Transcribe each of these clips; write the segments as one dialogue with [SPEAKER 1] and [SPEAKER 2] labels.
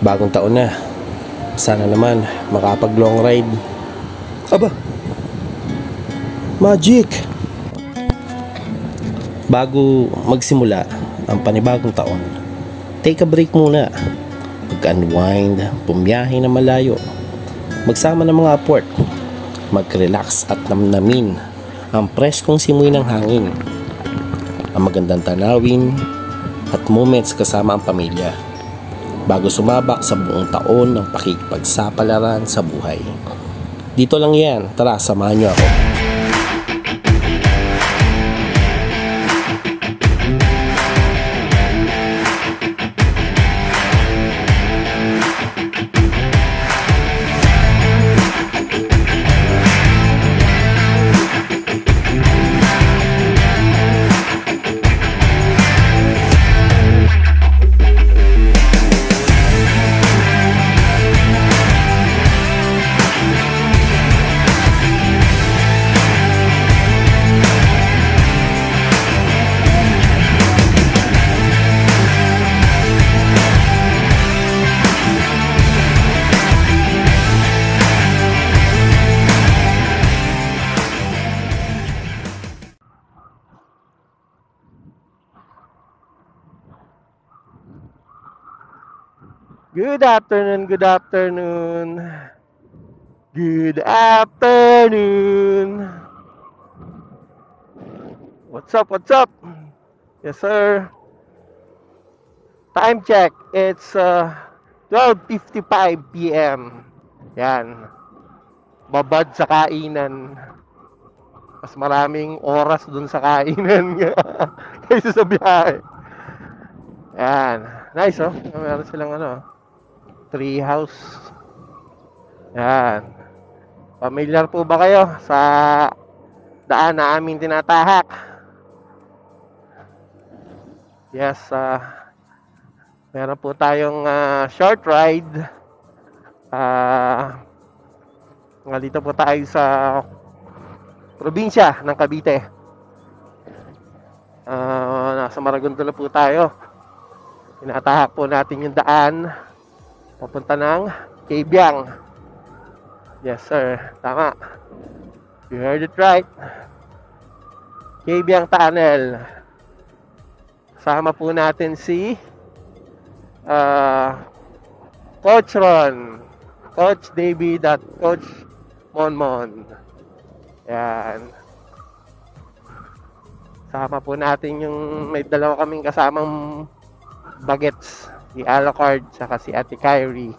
[SPEAKER 1] Bagong taon na. Sana naman makapag long ride. Aba, magic! Bago magsimula ang panibagong taon, take a break muna. Mag-unwind, bumiyahe na malayo, magsama ng mga aport, mag-relax at namnamin ang preskong simoy ng hangin, ang magandang tanawin at moments kasama ang pamilya bago sumabak sa buong taon ng pakikipagsapalaran sa buhay. Dito lang yan, tara samahan nyo ako.
[SPEAKER 2] Good afternoon, good afternoon. Good afternoon. What's up, what's up? Yes, sir. Time check. It's 12:55 p.m. Yan. Babad sa kainan. Mas maraming oras dun sa kainan kaysa sa biyahe. Yan. Nice, oh. Meron silang tree house. Yan. Familiar po ba kayo sa daan na aming tinatahak? Yes, meron po tayong short ride. Dito po tayo sa probinsya ng Cavite. Nasa Maragondon na po tayo. Tinatahak po natin yung daan papunta ng Cabiang. Yes, sir. Tama. You heard it right. Cabiang Tunnel. Kasama po natin si Coach Ron, Coach David at Coach Monmon. Yan. Kasama po natin yung may dalawa kaming kasamang bagets, si Alucard saka si Ate Kyrie.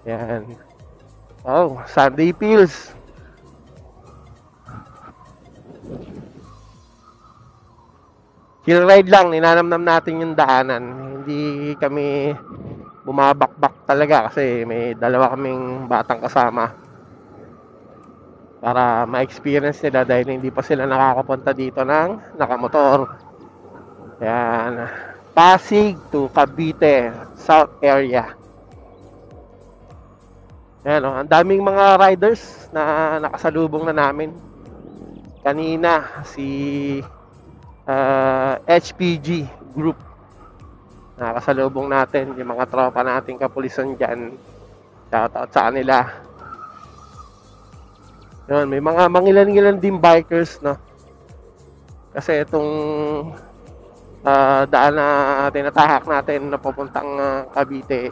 [SPEAKER 2] Yan. Oh, Sunday Pills. Chill ride lang, ninanamnam natin yung daanan. Hindi kami bumabakbak talaga kasi may dalawa kaming batang kasama. Para ma-experience nila dahil hindi pa sila nakakapunta dito ng nakamotor. Yan. Pasig to Cavite South area. Ayan, ang daming mga riders na nakasalubong na namin. Kanina si HPG group. Nakasalubong natin yung mga tropa nating kapulisan dyan. Shoutout sa kanila. Yun, may mga mangilan-ngilan din bikers, no? Kasi itong daan na tinatahak natin na papuntang Cavite,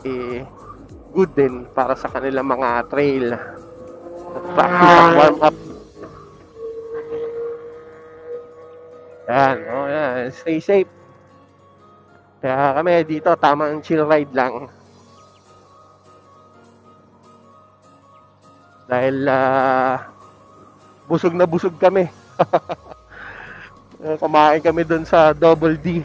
[SPEAKER 2] good din para sa kanilang mga trail at practice warm up. Yan, yan. Stay safe. Kaya kami dito, tamang chill ride lang. Dahil busog na busog kami. Kumain kami dun sa Double D.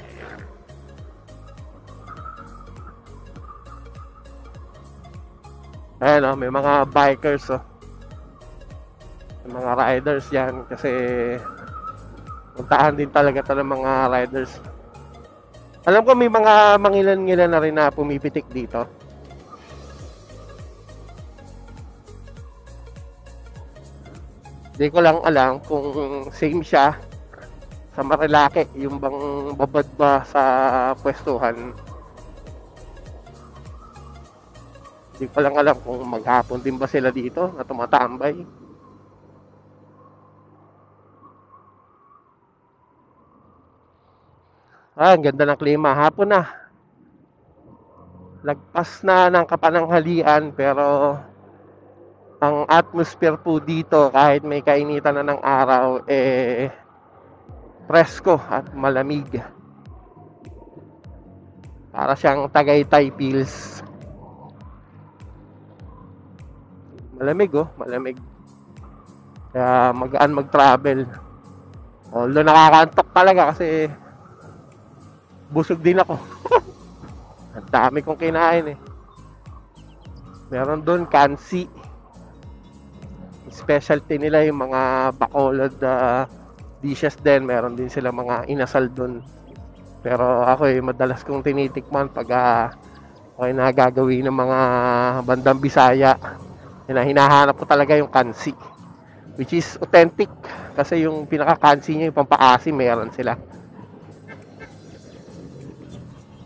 [SPEAKER 2] Ayan, may mga bikers, may mga riders yan kasi puntahan din talaga ito ng mga riders. Alam ko may mga mangilan-ngilan na rin na pumipitik dito. Hindi ko lang alam kung same siya sa Marilake, yung bang babad ba sa pwestuhan. Hindi ko lang alam kung maghapon din ba sila dito na tumatambay. Ang ganda ng klima. Hapon na. Lagpas na ng kapananghalian, pero ang atmosphere po dito, kahit may kainitan na ng araw, presko at malamig. Para siyang Tagaytay feels. Malamig, malamig. Kaya magaan mag-travel. Although nakakaantok talaga kasi busog din ako. Ang dami kong kinain Meron doon kansi. Specialty nila yung mga bacolod dishes din. Meron din sila mga inasal doon. Pero ako madalas kong tinitikman pag okay na gagawin ng mga bandang Bisaya. Hinahanap ko talaga yung kansi. Which is authentic. Kasi yung pinaka-kansi niya, yung pampaasim, meron sila.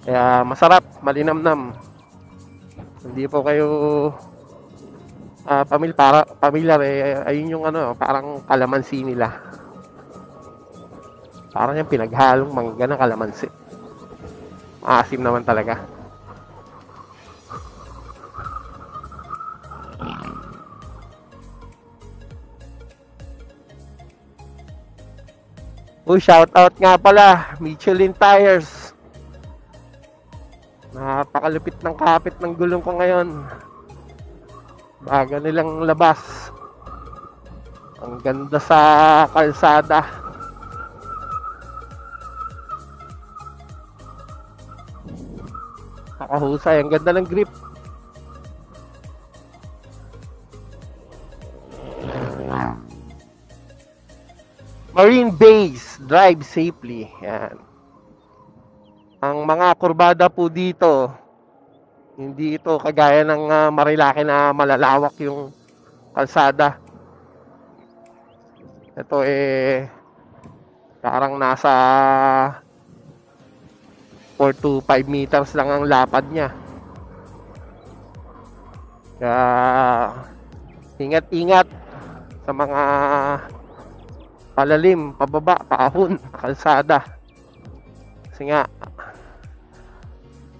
[SPEAKER 2] Kaya masarap, malinamnam. Hindi po kayo pamilyar ayun yung parang kalamansi nila. Parang yung pinaghalong mangga ng kalamansi. Maasim naman talaga. Shout out nga pala, Michelin Tires. Napakalupit ng kapit ng gulong ko ngayon. Bago nilang labas. Ang ganda sa kalsada. Nakahusay, ang ganda ng grip. Marine Base, drive safely. Yan. Ang mga kurbada po dito, hindi ito kagaya ng Marilaki na malalawak yung kalsada. Ito parang nasa 4 to 5 meters lang ang lapad niya. Kaya ingat-ingat sa mga palalim, pababa, paahon, kalsada. Kasi nga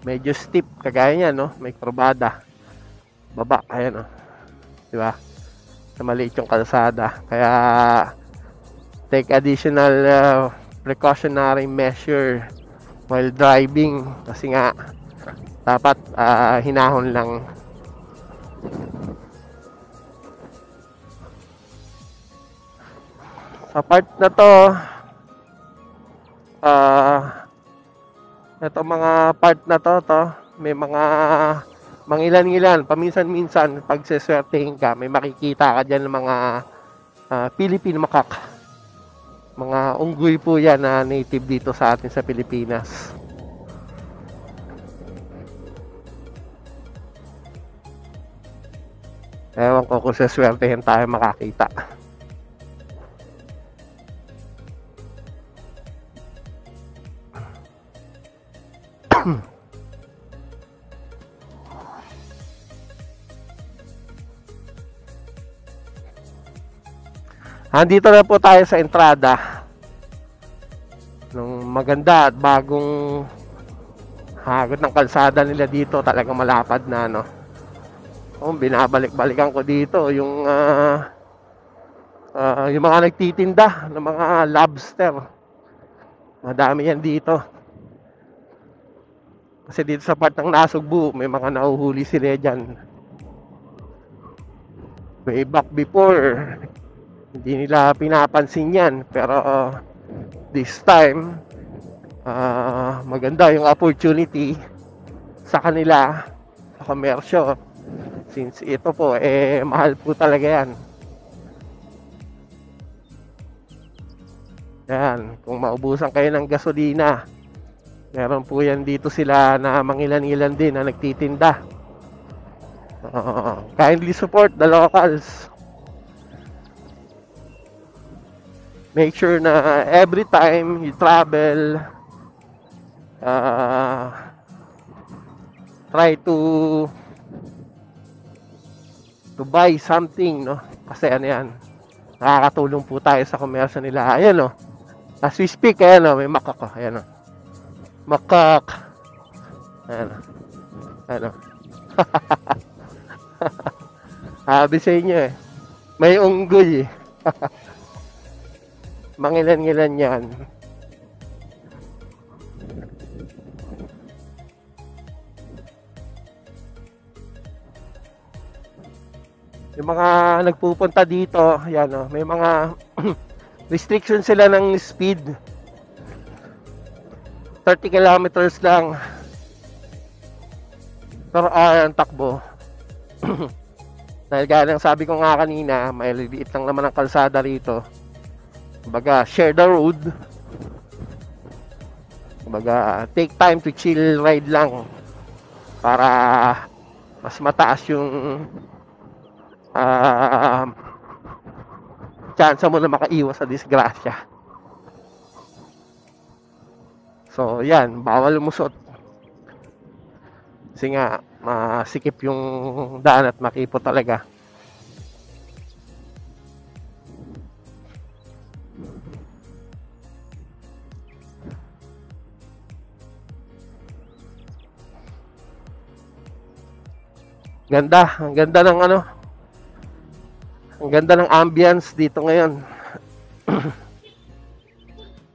[SPEAKER 2] medyo steep kagaya niya, no? May kurbada. Baba, ayan, di ba? Sa maliit yung kalsada. Kaya take additional precautionary measure while driving kasi nga dapat hinahon lang. Sa part na to, ito mga part na to, may mga mangilan-ngilan, paminsan-minsan pag seswertehin ka, may makikita ka dyan ng mga Philippine macaque. Mga unggoy po yan na native dito sa atin sa Pilipinas. Ewan ko kung seswertehin tayo makakita. Andito na po tayo sa entrada ng maganda at bagong hagot ng kalsada nila dito. Talagang malapad na, no? Binabalik-balikan ko dito yung mga nagtitinda ng mga lobster. Madami yan dito. Kasi dito sa part ng Nasugbu, may mga nahuhuli sila dyan. Way back before, hindi nila pinapansin yan. Pero this time, maganda yung opportunity sa kanila, sa komersyo. Since ito po, mahal po talaga yan. Yan, kung maubusan kayo ng gasolina, meron po yan dito sila na mangilan-ilan din na nagtitinda. Kindly support the locals. Make sure na every time you travel, try to to buy something, no? Kasi ano yan, nakakatulong po tayo sa komersyo nila. Ayan, no? As we speak, ayan, no? May makak, oh. Ayan, no? Makak. Ayan, no? Ayan, no? Sabi sa inyo, eh. May unggoy, eh. Mangilan-ngilan yan. Yung mga nagpupunta dito, yan, oh, may mga restriction sila ng speed. 30 kilometers lang per hour ang takbo. Dahil gaya ng sabi ko nga kanina, may liit lang naman ang kalsada rito. Kumbaga, share the road. Kumbaga, take time to chill ride lang para mas mataas yung chance mo na makaiwas sa disgrasya. So, yan, bawal lumusot. Kasi nga, masikip yung daan at makipo talaga. Ganda, ang ganda ng ano, ang ganda ng ambience dito ngayon.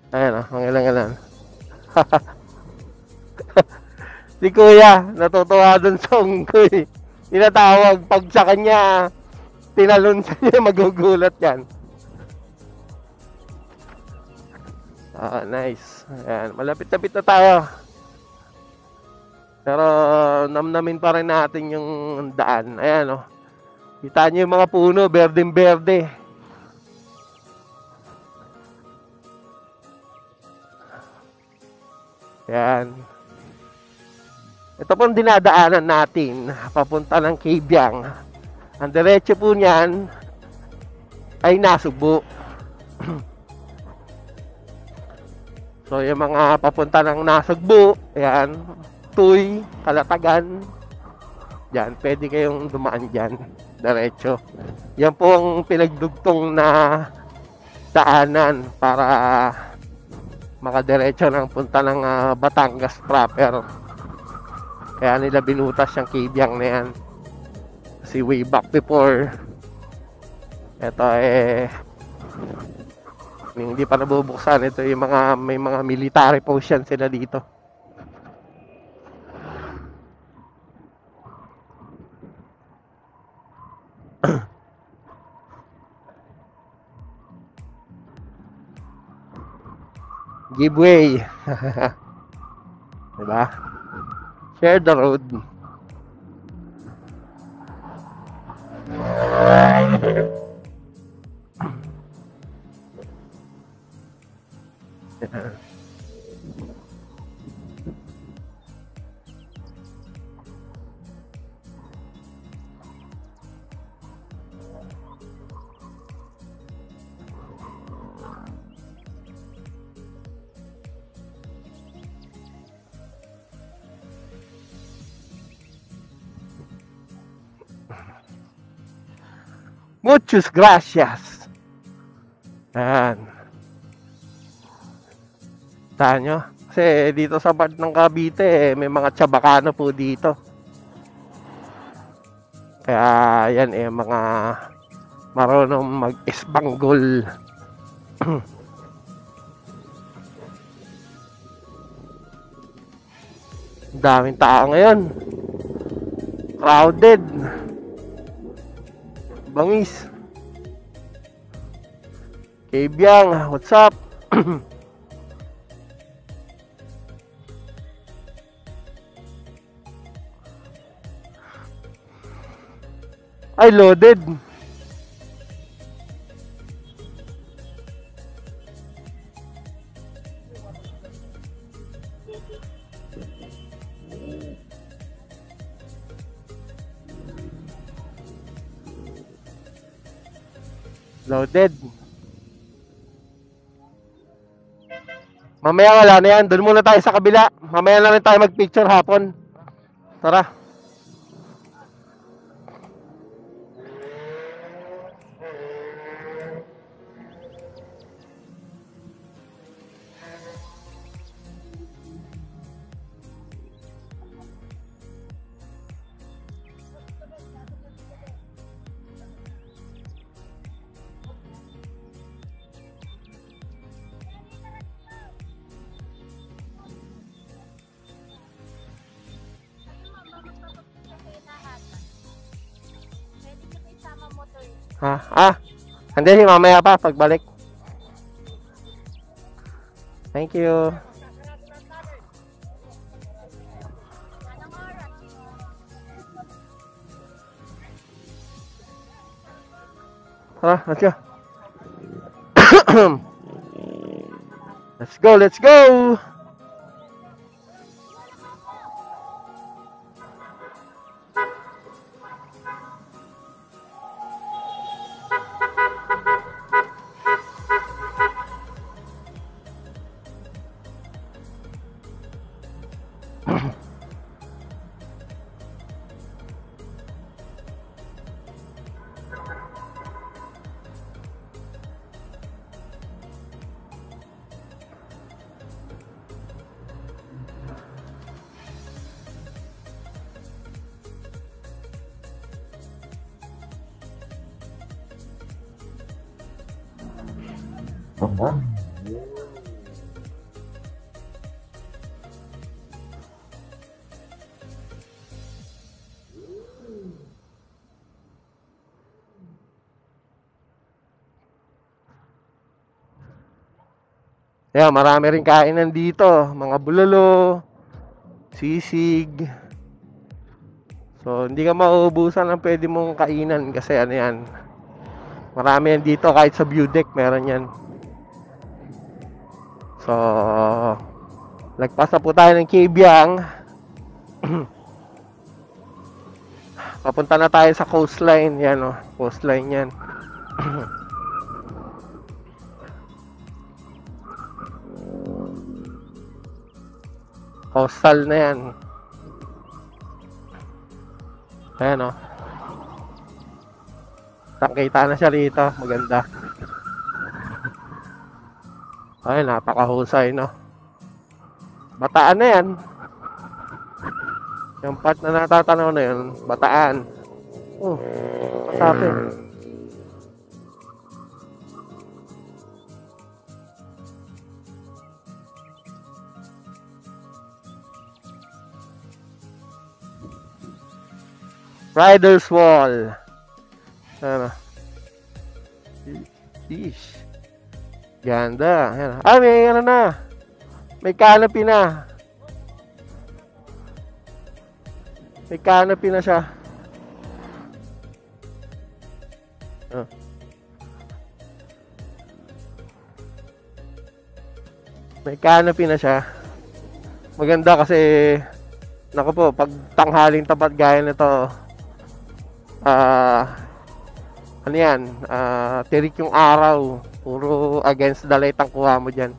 [SPEAKER 2] Ayan, oh, ang ilang-ilang. Si Kuya, natutuwa dun sa unggoy. Tinatawag, pag sa kanya, tinalon sa niya, magugulat yan. Nice. Ayan, malapit-lapit na tayo. Pero, namnamin pa rin natin yung daan. Ayan, oh. Kita niyo yung mga puno, berdeng-berde. Ayan. Ito pong dinadaanan natin papunta ng Kabyang. Ang diretso po niyan ay Nasugbu. So yung mga papunta ng Nasugbu, ayan, Tuy, Kalatagan, yan, pwede kayong dumaan dyan diretso. Yan po ang pinagdugtong na daanan para makadiretso ng punta ng Batangas proper. Kaya nila binutas yung Kabyang na yan. Kasi way back before, ito hindi pa nabubuksan. Ito yung may mga military post yan sila dito. Giveaway. Diba? Share the road. Muchas gracias. Ayan. Saan nyo? Kasi dito sa part ng Cavite, may mga Chabacano po dito. Kaya yan mga marunong mag-Espanggol. Daming tao ngayon. Crowded. Bangis. Kabyang, what's up? Ay, loaded. Loaded. Mamaya wala na yan. Doon muna tayo sa kabila. Mamaya na rin tayo mag-picture hapon. Tara. Ha? Hindi, mamaya pa pagbalik. Thank you. Tara, let's go. Let's go. Yeah, marami rin kainan dito, mga bulalo, sisig. So, hindi ka mauubusan ng pwede mong kainan kasi ano yan. Marami yan dito, kahit sa view deck meron yan. So, lagpas na po tayo ng Kabyang. Papunta na tayo sa coastline. Yan o, coastline yan. Coastal na yan. Ayan o. Nakita na siya rito. Maganda. Ay, napakahusay, no? Bataan na yan. Yung part na natatanaw na yun, Bataan. Oh, matapin. Riders Wall. Ano? Sheesh. Ganda. Ayan. Ah, may ano na. May canopy na. May canopy na siya. Oh. May canopy na siya. Maganda kasi naku po, pag tanghaling tapat gaya nito, ano yan, tirik yung araw, puro against the light ang kuha mo dyan.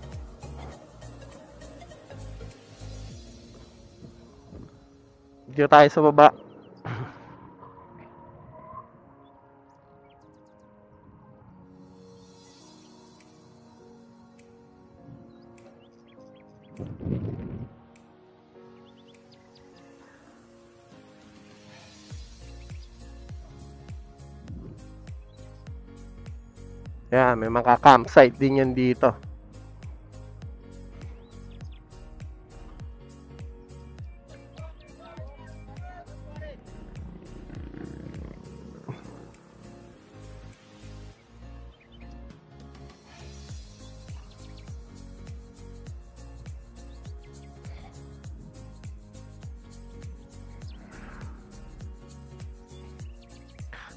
[SPEAKER 2] Dito tayo sa baba. Yan, may mga campsite din yan dito.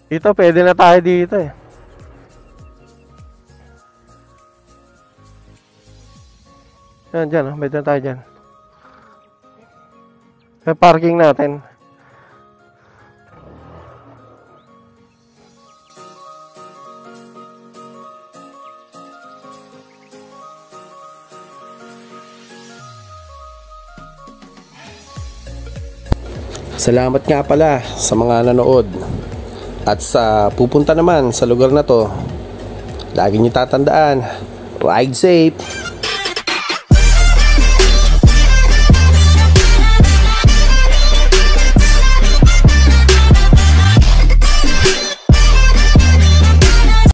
[SPEAKER 2] Dito, pwede na tayo dito eh. Yan, dyan, pwede na tayo dyan. May parking natin.
[SPEAKER 1] Salamat nga pala sa mga nanood. At sa pupunta naman sa lugar na to, lagi niyo tatandaan, ride safe.